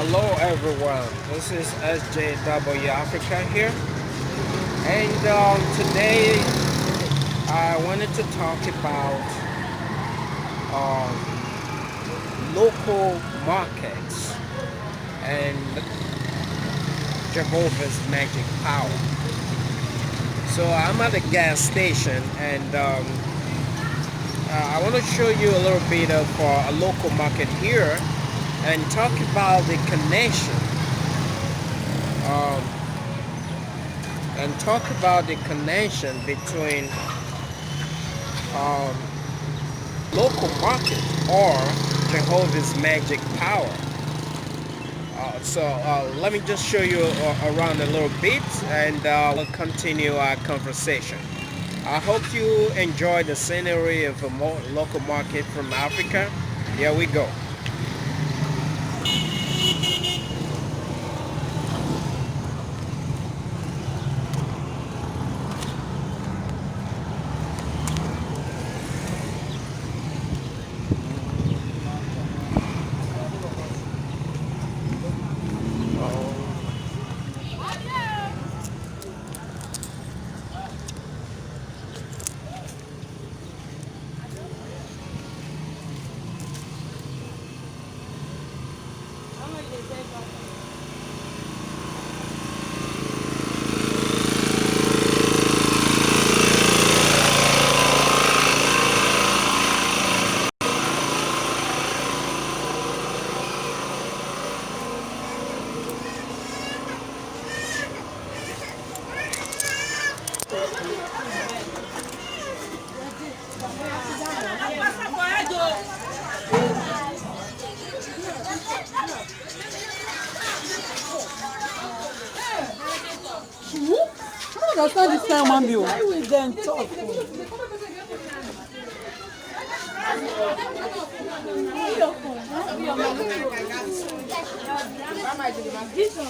Hello everyone, this is SJW Africa here, and today I wanted to talk about um, local markets and Jehovah's magic power. So I'm at a gas station, and I want to show you a little bit of a local market here and talk about the connection um, between um, local market or Jehovah's magic power. So let me just show you around a little bit, and we'll continue our conversation. I hope you enjoy the scenery of a local market from Africa. Here we go. I don't understand this kind man bill. Why will them talk? Excuse me.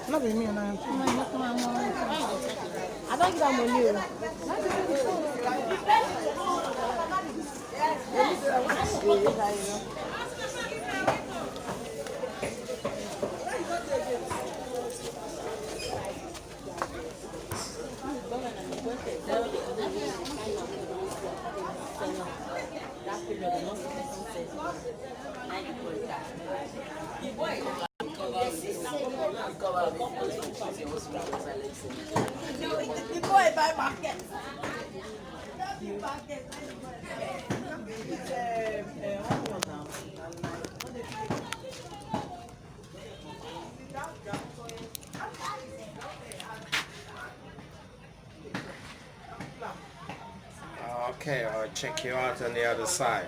Not be me and I don't get money. Okay, I'll check you out on the other side.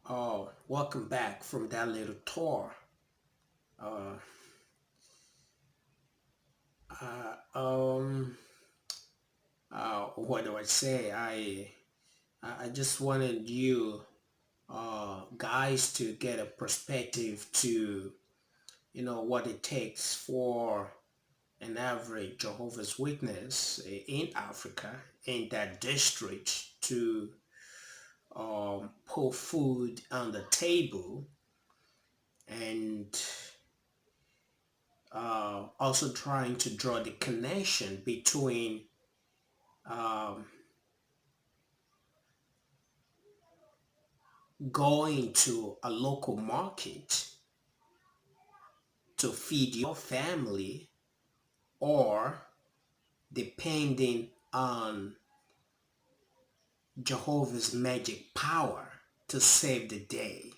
Oh, welcome back from that little tour. Uh, uh, um, what do I say? I just wanted you guys to get a perspective to what it takes for an average Jehovah's Witness in Africa, in that district, to put food on the table, and also trying to draw the connection between um, going to a local market to feed your family, or depending on Jehovah's magic power to save the day.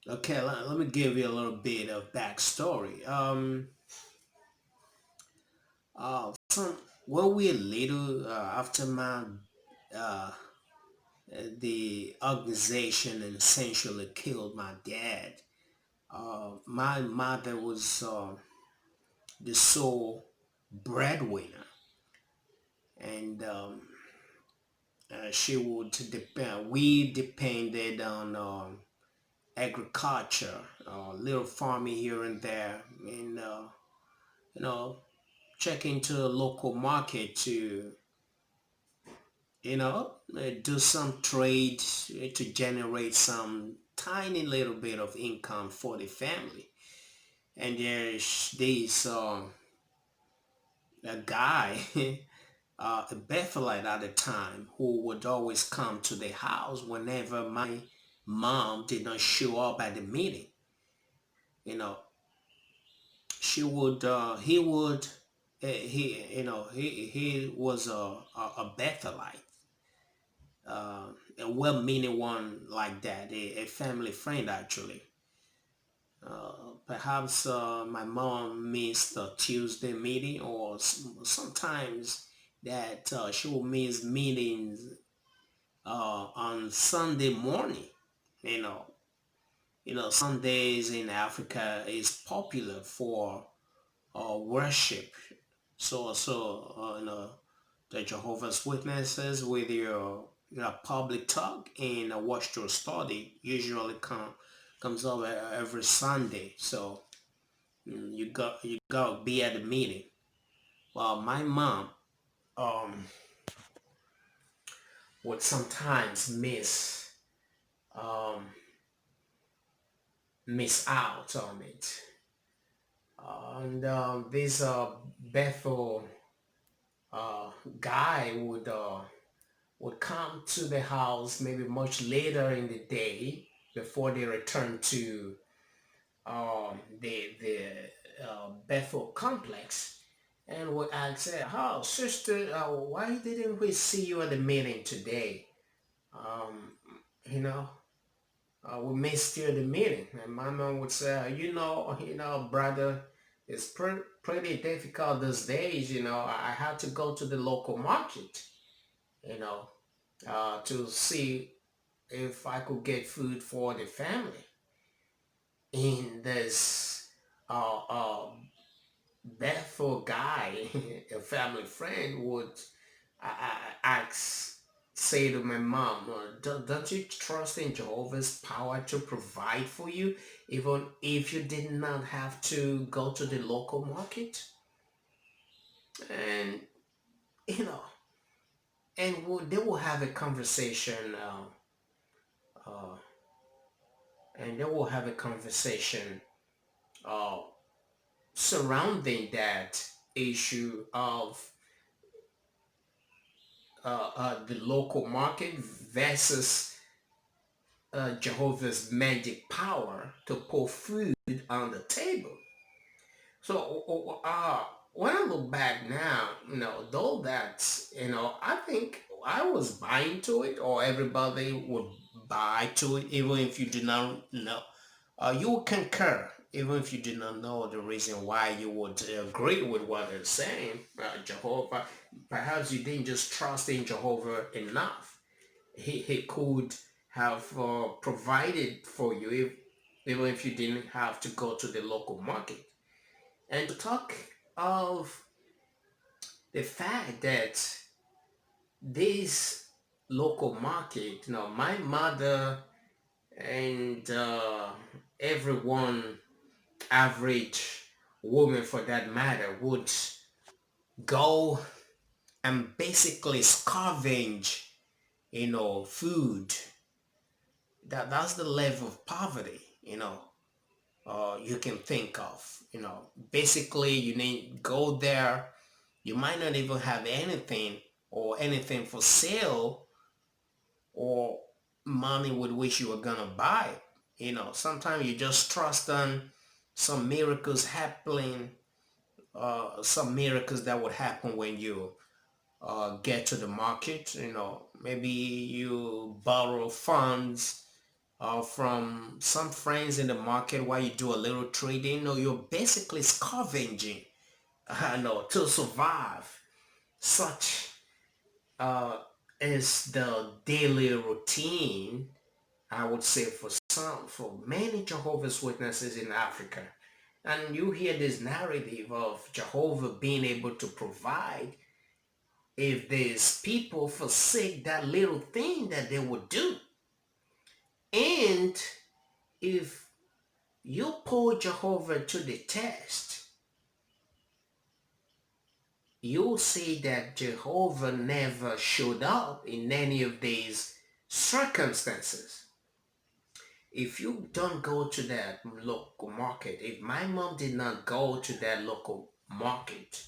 Okay, let me give you a little bit of backstory. Some when we were little, after my uh, the organization and essentially killed my dad. My mother was the sole breadwinner, and she would depend. We depended on agriculture, little farming here and there, and you know, check into the local market to do some trade to generate some tiny little bit of income for the family. And there's this a guy, a Bethelite at the time, who would always come to the house whenever my mom did not show up at the meeting. You know, he would, he was a Bethelite, a well-meaning one like that, a family friend actually. Perhaps my mom missed a Tuesday meeting, or sometimes that she will miss meetings on Sunday morning. You know, Sundays in Africa is popular for worship. The Jehovah's Witnesses with your public talk and a watch through study usually comes over every Sunday. So you got to be at the meeting. Well, my mom um would sometimes um miss out on it, and this Bethel uh guy would come to the house maybe much later in the day before they return to the Bethel complex, and would ask, "Oh, sister, why didn't we see you at the meeting today? Um, you know, we missed you at the meeting." And my mom would say, brother, it's pretty difficult these days. I had to go to the local market, you know, to see if I could get food for the family. And this Bethel guy, a family friend, would ask, say to my mom, don't you trust in Jehovah's power to provide for you, even if you did not have to go to the local market? And, you know, and they will have a conversation, uh, and they will have a conversation uh, surrounding that issue of the local market versus Jehovah's magic power to put food on the table. So when I look back now, though that, I think I was buying to it, or everybody would buy to it, even if you did not know. You would concur, even if you did not know the reason why you would agree with what they're saying. Jehovah, perhaps you didn't just trust in Jehovah enough. He could have provided for you, even if you didn't have to go to the local market. And to talk of the fact that this local market, my mother and everyone, average woman for that matter, would go and basically scavenge, food. That's the level of poverty, you can think of. Basically, you need go there. You might not even have anything or anything for sale, or money with which you were gonna buy. Sometimes you just trust on some miracles happening, some miracles that would happen when you get to the market. Maybe you borrow funds from some friends in the market while you do a little trading. No, you're basically scavenging, no, to survive. Such uh, is the daily routine, I would say, for many Jehovah's Witnesses in Africa. And you hear this narrative of Jehovah being able to provide if these people forsake that little thing that they would do. And if you put Jehovah to the test, you'll see that Jehovah never showed up in any of these circumstances. If you don't go to that local market, if my mom did not go to that local market,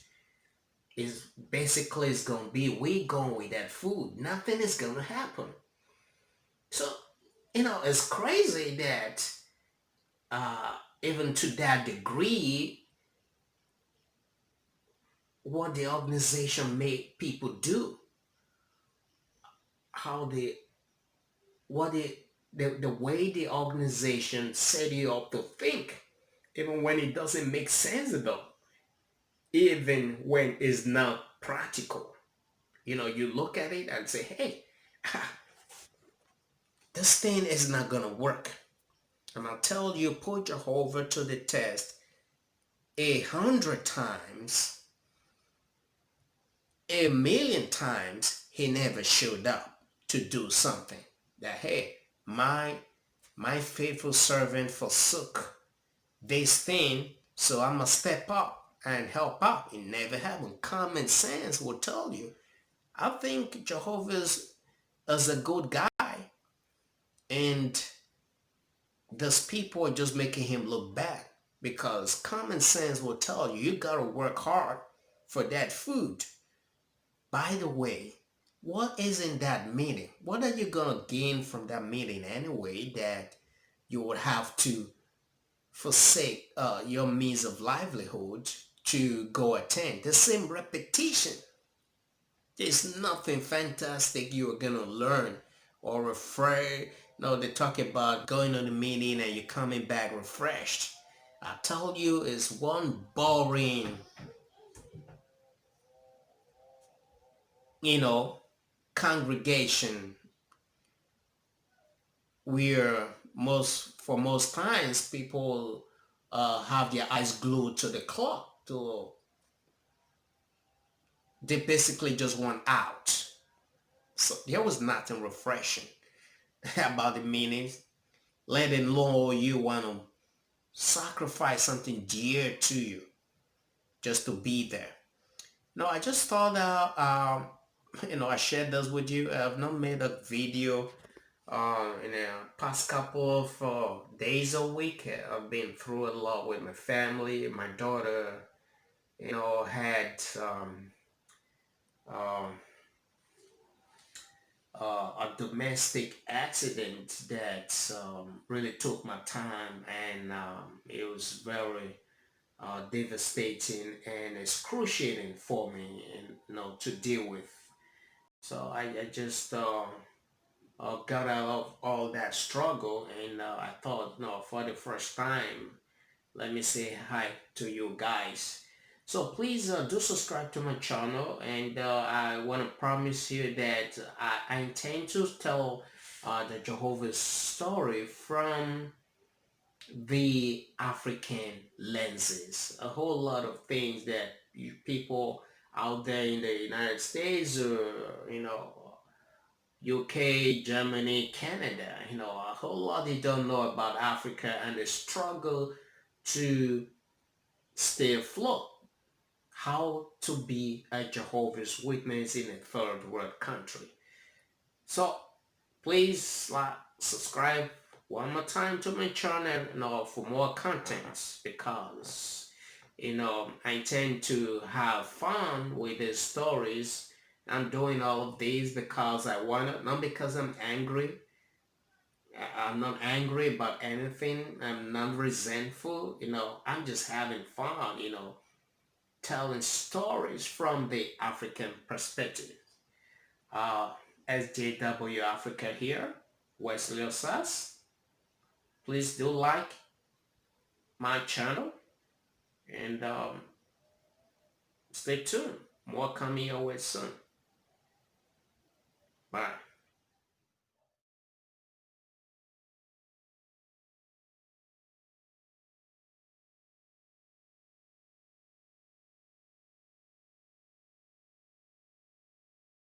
is basically it's gonna be we going with that food. Nothing is gonna happen. So it's crazy that even to that degree, what the organization made people do, how they, what the way the organization set you up to think, even when it doesn't make sense at all, even when it's not practical. You look at it and say, hey, this thing is not gonna work. And I'll tell you, put Jehovah to the test 100 times, 1,000,000 times, he never showed up to do something. That, hey, my faithful servant forsook this thing, so I must step up and help out. It never happened. Common sense will tell you. I think Jehovah's is a good guy, and those people are just making him look bad, because common sense will tell you gotta work hard for that food. By the way, what is in that meeting? What are you gonna gain from that meeting anyway, that you would have to forsake your means of livelihood to go attend? The same repetition. There's nothing fantastic you're gonna learn or refresh. No, they talk about going on the meeting and you're coming back refreshed. I tell you, it's one boring, you know, congregation where most times people have their eyes glued to the clock. They basically just want out. So there was nothing refreshing about the meetings. Let alone you want to sacrifice something dear to you just to be there. No, I just thought I shared this with you. I've not made a video in the past couple of days a week. I've been through a lot with my family. My daughter, had um, a domestic accident that really took my time, and it was very devastating and excruciating for me, and to deal with. So I just got out of all that struggle, and I thought, no, for the first time, let me say hi to you guys. So please do subscribe to my channel, and I want to promise you that I intend to tell the Jehovah's story from the African lenses. A whole lot of things that people out there in the United States, or UK, Germany, Canada, a whole lot they don't know about Africa and the struggle to stay afloat. How to be a Jehovah's Witness in a third world country. So please subscribe one more time to my channel, for more contents, because I intend to have fun with these stories. I'm doing all of these because I want it, not because I'm angry. I'm not angry about anything. I'm not resentful. I'm just having fun, telling stories from the African perspective. Uh, SJW Africa here, WESLEY'S. Please do like my channel and stay tuned. More coming your way soon. Bye.